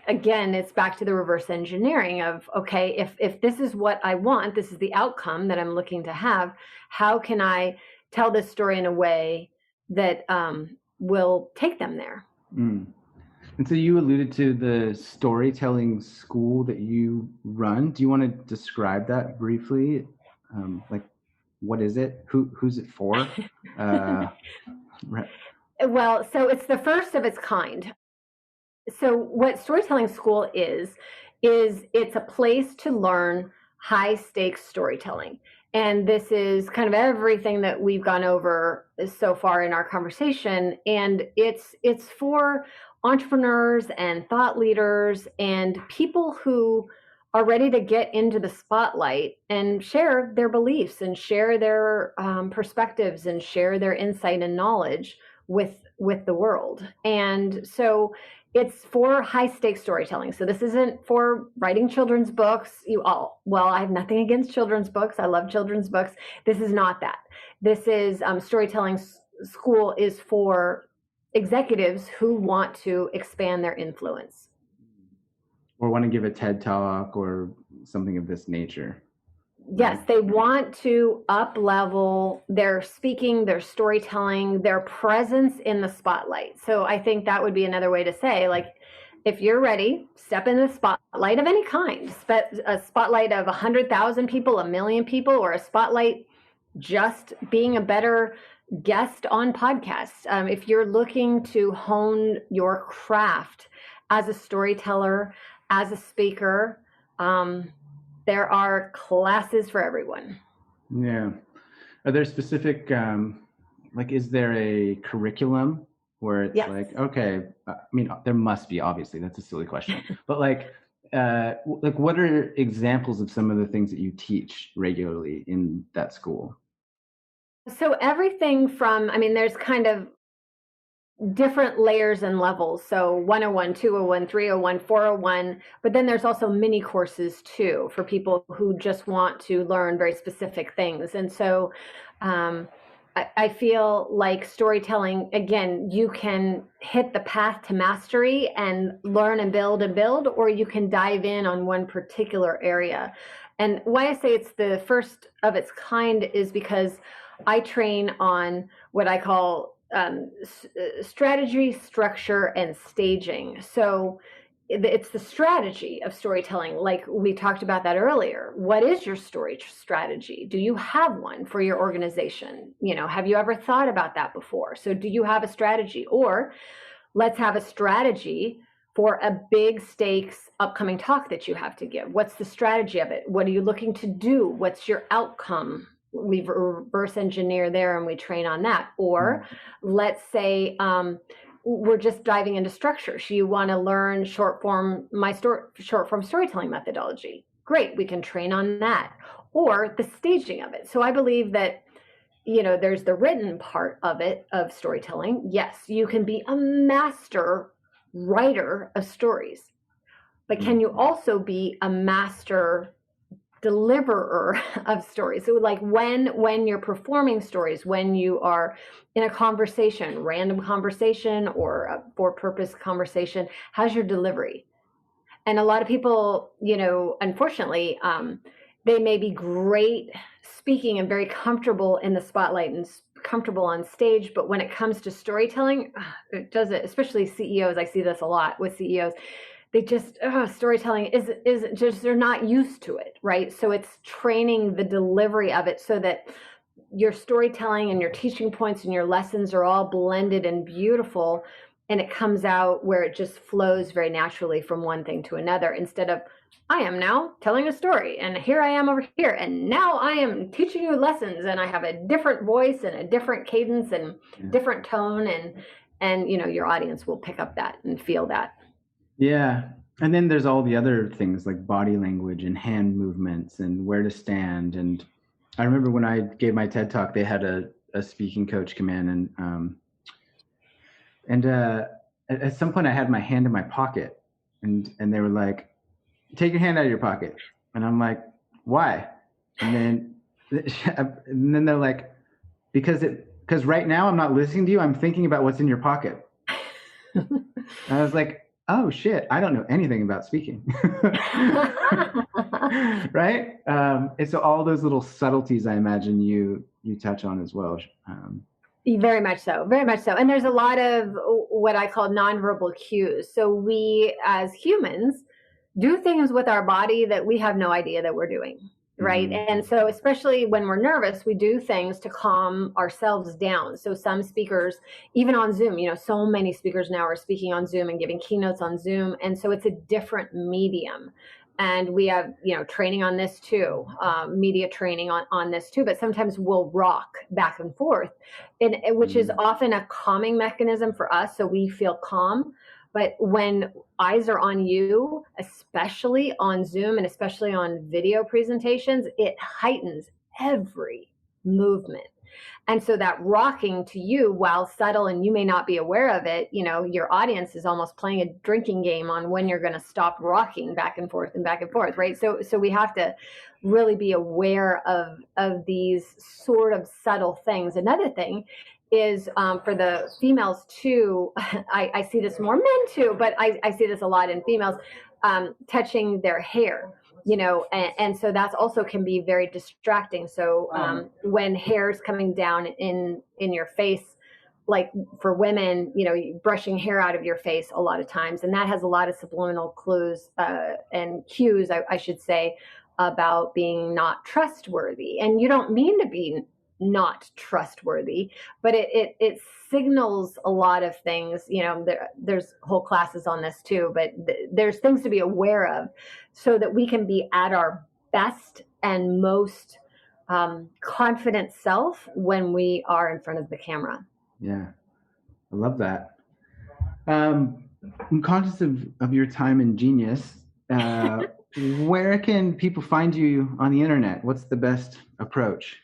again, it's back to the reverse engineering of, okay, if this is what I want, this is the outcome that I'm looking to have, how can I tell this story in a way that will take them there. Mm. And so you alluded to the storytelling school that you run. Do you want to describe that briefly? Like, what is it? Who's it for? Right. Well, so it's the first of its kind. So what Storytelling School is it's a place to learn high stakes storytelling. And this is kind of everything that we've gone over so far in our conversation. And it's for entrepreneurs and thought leaders and people who are ready to get into the spotlight and share their beliefs and share their perspectives and share their insight and knowledge with the world. And so it's for high stakes storytelling. So this isn't for writing children's books. Well, I have nothing against children's books. I love children's books. This is not that. This is Storytelling School is for executives who want to expand their influence. Or want to give a TED Talk or something of this nature. Yes, they want to up-level their speaking, their storytelling, their presence in the spotlight. So I think that would be another way to say, like, if you're ready, step in the spotlight of any kind, a spotlight of 100,000 people, 1 million people, or a spotlight just being a better guest on podcasts. If you're looking to hone your craft as a storyteller, as a speaker, there are classes for everyone. Yeah. Are there specific, is there a curriculum where it's yes. like, okay, I mean, there must be, obviously, that's a silly question, but like what are examples of some of the things that you teach regularly in that school? So everything from, there's kind of different layers and levels. So 101, 201, 301, 401, but then there's also mini courses too for people who just want to learn very specific things. And so I feel like storytelling, again, you can hit the path to mastery and learn and build, or you can dive in on one particular area. And why I say it's the first of its kind is because I train on what I call strategy, structure, and staging. So it's the strategy of storytelling, like we talked about that earlier. What is your story strategy? Do you have one for your organization? Have you ever thought about that before? So do you have a strategy? Or let's have a strategy for a big stakes upcoming talk that you have to give. What's the strategy of it? What are you looking to do? What's your outcome? We reverse engineer there and we train on that. Or let's say we're just diving into structure. So you want to learn short form storytelling methodology. Great, we can train on that. Or the staging of it. So I believe that there's the written part of it, of storytelling. Yes, you can be a master writer of stories, but can you also be a master deliverer of stories? So like when you're performing stories, when you are in a conversation, random conversation or a for purpose conversation, how's your delivery? And a lot of people, unfortunately, they may be great speaking and very comfortable in the spotlight and comfortable on stage, but when it comes to storytelling, it doesn't, especially CEOs. I see this a lot with CEOs. They just, storytelling is just, they're not used to it, right? So it's training the delivery of it so that your storytelling and your teaching points and your lessons are all blended and beautiful, and it comes out where it just flows very naturally from one thing to another, instead of, I am now telling a story, and here I am over here, and now I am teaching you lessons, and I have a different voice and a different cadence and different tone, and your audience will pick up that and feel that. Yeah. And then there's all the other things like body language and hand movements and where to stand. And I remember when I gave my TED Talk, they had a speaking coach come in, and at some point I had my hand in my pocket, and they were like, take your hand out of your pocket. And I'm like, why? And then they're like, because right now I'm not listening to you. I'm thinking about what's in your pocket. And I was like, oh shit, I don't know anything about speaking. Right? And so all those little subtleties, I imagine you touch on as well. Very much so, very much so. And there's a lot of what I call nonverbal cues. So we as humans do things with our body that we have no idea that we're doing. Right. Mm-hmm. And so, especially when we're nervous, we do things to calm ourselves down. So, some speakers, even on Zoom, so many speakers now are speaking on Zoom and giving keynotes on Zoom. And so, it's a different medium. And we have, training on this too, media training on this too. But sometimes we'll rock back and forth, which is often a calming mechanism for us. So, we feel calm. But when eyes are on you, especially on Zoom and especially on video presentations, it heightens every movement. And so that rocking to you, while subtle and you may not be aware of it, your audience is almost playing a drinking game on when you're going to stop rocking back and forth, right? So we have to really be aware of these sort of subtle things. Another thing is for the females too, I see this more men too, but I see this a lot in females, touching their hair, and so that's also can be very distracting. So when hair's coming down in your face, like for women, brushing hair out of your face a lot of times, and that has a lot of subliminal clues and cues, I should say, about being not trustworthy. And you don't mean to be not trustworthy, but it signals a lot of things. There's whole classes on this too, but there's things to be aware of so that we can be at our best and most confident self when we are in front of the camera. Yeah, I love that. I'm conscious of your time in Genius. Where can people find you on the internet? What's the best approach?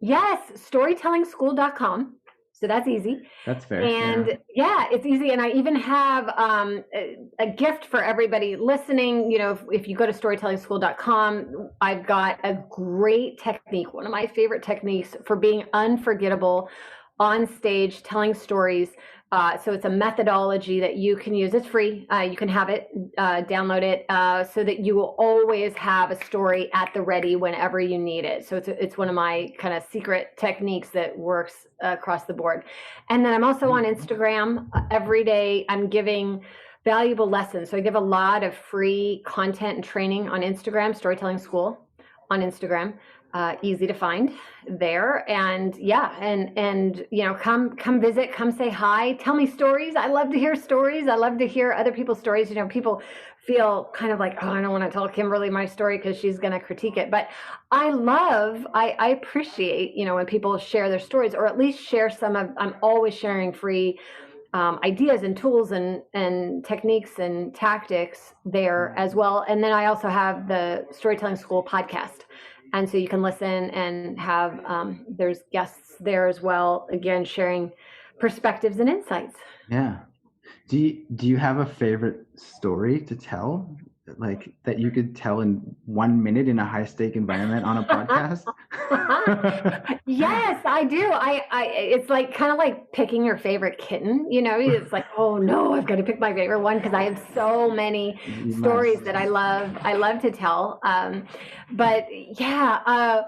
Yes, storytellingschool.com. So that's easy. That's fair. And yeah, it's easy. And I even have a gift for everybody listening. If you go to storytellingschool.com, I've got a great technique, one of my favorite techniques for being unforgettable on stage, telling stories. So it's a methodology that you can use. It's free. You can have it, download it, so that you will always have a story at the ready whenever you need it. So it's one of my kind of secret techniques that works across the board. And then I'm also on Instagram. Every day I'm giving valuable lessons. So I give a lot of free content and training on Instagram, Storytelling School on Instagram. Easy to find there. And yeah, and come visit, come say hi, tell me stories. I love to hear stories. I love to hear other people's stories. People feel kind of like, oh, I don't want to tell Kymberlee my story because she's going to critique it. But I appreciate, when people share their stories, or at least share I'm always sharing free ideas and tools and techniques and tactics there as well. And then I also have the Storytelling School podcast. And so you can listen and have, there's guests there as well, again, sharing perspectives and insights. Yeah. Do you have a favorite story to tell, like that you could tell in 1 minute in a high stake environment on a podcast? Yes, I do. It's like kind of like picking your favorite kitten. It's like, oh no, I've got to pick my favorite one because I have so many stories that I love to tell. But yeah,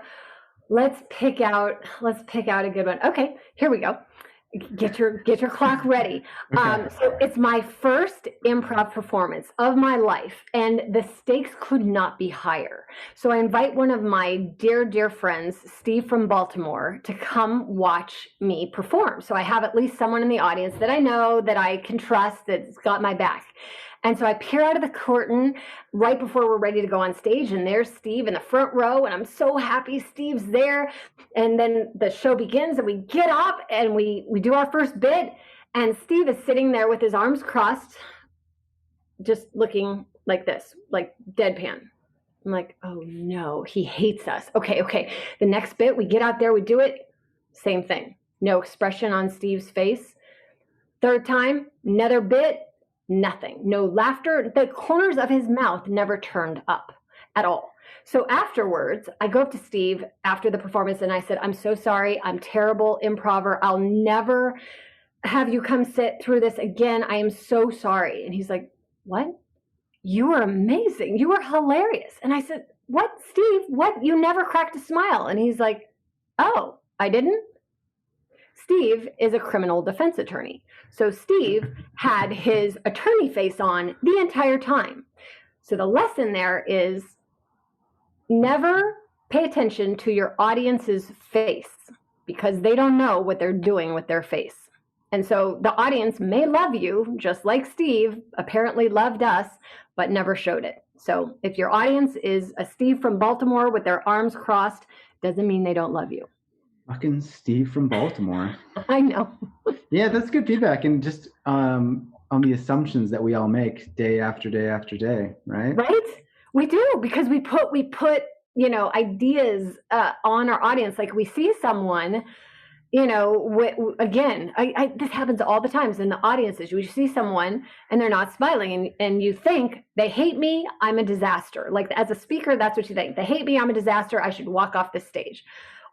let's pick out a good one. Okay, here we go. Get your clock ready. Okay. So it's my first improv performance of my life, and the stakes could not be higher. So I invite one of my dear friends, Steve from Baltimore, to come watch me perform. So I have at least someone in the audience that I know, that I can trust, that's got my back. And so I peer out of the curtain right before we're ready to go on stage, and there's Steve in the front row, and I'm so happy Steve's there. And then the show begins, and we get up, and we do our first bit, and Steve is sitting there with his arms crossed, just looking like this, like deadpan. I'm like, oh no, he hates us. Okay. The next bit, we get out there, we do it, same thing. No expression on Steve's face. Third time, another bit. Nothing, no laughter. The corners of his mouth never turned up at all. So afterwards, I go up to Steve after the performance and I said, I'm so sorry. I'm terrible improver. I'll never have you come sit through this again. I am so sorry. And he's like, what? You were amazing. You were hilarious. And I said, what, Steve? What? You never cracked a smile. And he's like, oh, I didn't? Steve is a criminal defense attorney. So Steve had his attorney face on the entire time. So the lesson there is never pay attention to your audience's face because they don't know what they're doing with their face. And so the audience may love you, just like Steve apparently loved us, but never showed it. So if your audience is a Steve from Baltimore with their arms crossed, doesn't mean they don't love you. Fucking Steve from Baltimore. I know. Yeah, that's good feedback. And just on the assumptions that we all make day after day after day, right? Right? We do, because we put ideas on our audience. Like we see someone, again, this happens all the times in the audiences. You see someone and they're not smiling, and you think they hate me, I'm a disaster. Like as a speaker, that's what you think. They hate me, I'm a disaster, I should walk off the stage.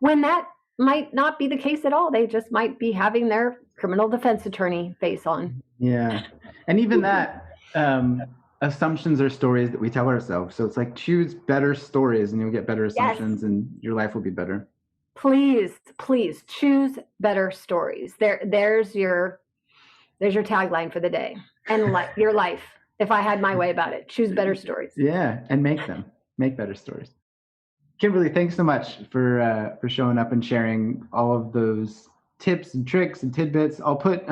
When that might not be the case at all. They just might be having their criminal defense attorney face on. Yeah. And even that, assumptions are stories that we tell ourselves. So it's like, choose better stories and you'll get better assumptions, and your life will be better. Please choose better stories. There's your tagline for the day and your life. If I had my way about it, choose better stories. Yeah. And make better stories. Kymberlee, thanks so much for showing up and sharing all of those tips and tricks and tidbits. I'll put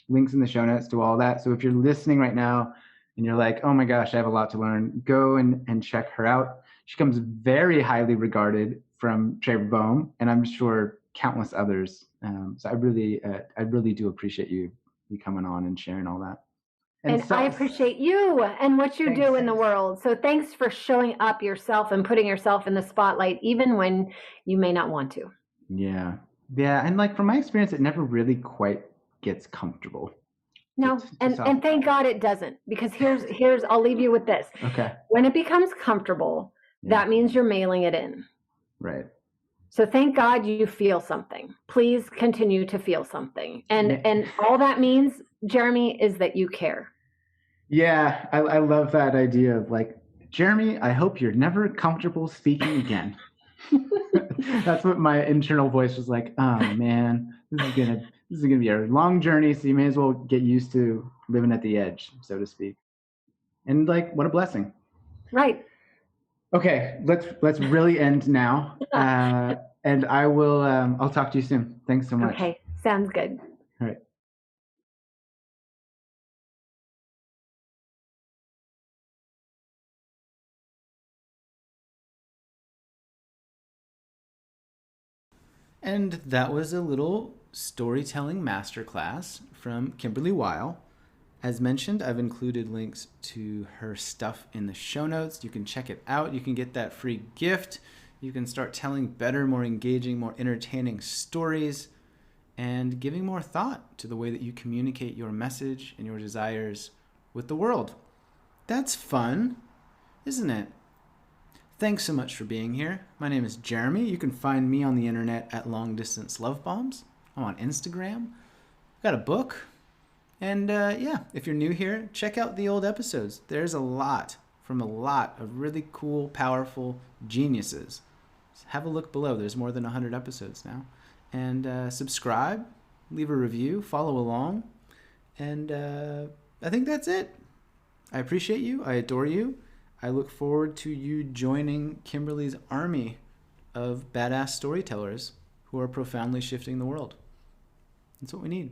links in the show notes to all that. So if you're listening right now and you're like, oh my gosh, I have a lot to learn, go and check her out. She comes very highly regarded from Trevor Boehm, and I'm sure countless others. So I really do appreciate you coming on and sharing all that. And I appreciate you and what you do in the world. So thanks for showing up yourself and putting yourself in the spotlight, even when you may not want to. Yeah. Yeah. And like from my experience, it never really quite gets comfortable. No. And thank God it doesn't, because here's, I'll leave you with this. Okay. When it becomes comfortable, that means you're mailing it in. Right. So thank God you feel something. Please continue to feel something. And all that means, Jeremy, is that you care. Yeah, I love that idea of like, Jeremy, I hope you're never comfortable speaking again. That's what my internal voice was like. Oh man, this is gonna be a long journey, so you may as well get used to living at the edge, so to speak. And like, what a blessing. Right. Okay, let's really end now. And I will I'll talk to you soon. Thanks so much. Okay, sounds good. All right. And that was a little storytelling masterclass from Kymberlee Weil. As mentioned, I've included links to her stuff in the show notes. You can check it out. You can get that free gift. You can start telling better, more engaging, more entertaining stories and giving more thought to the way that you communicate your message and your desires with the world. That's fun, isn't it? Thanks so much for being here. My name is Jeremy. You can find me on the internet at Long Distance Love Bombs. I'm on Instagram. I've got a book. And if you're new here, check out the old episodes. There's a lot from a lot of really cool, powerful geniuses. Have a look below. There's more than 100 episodes now. And subscribe, leave a review, follow along. And I think that's it. I appreciate you. I adore you. I look forward to you joining Kymberlee's army of badass storytellers who are profoundly shifting the world. That's what we need.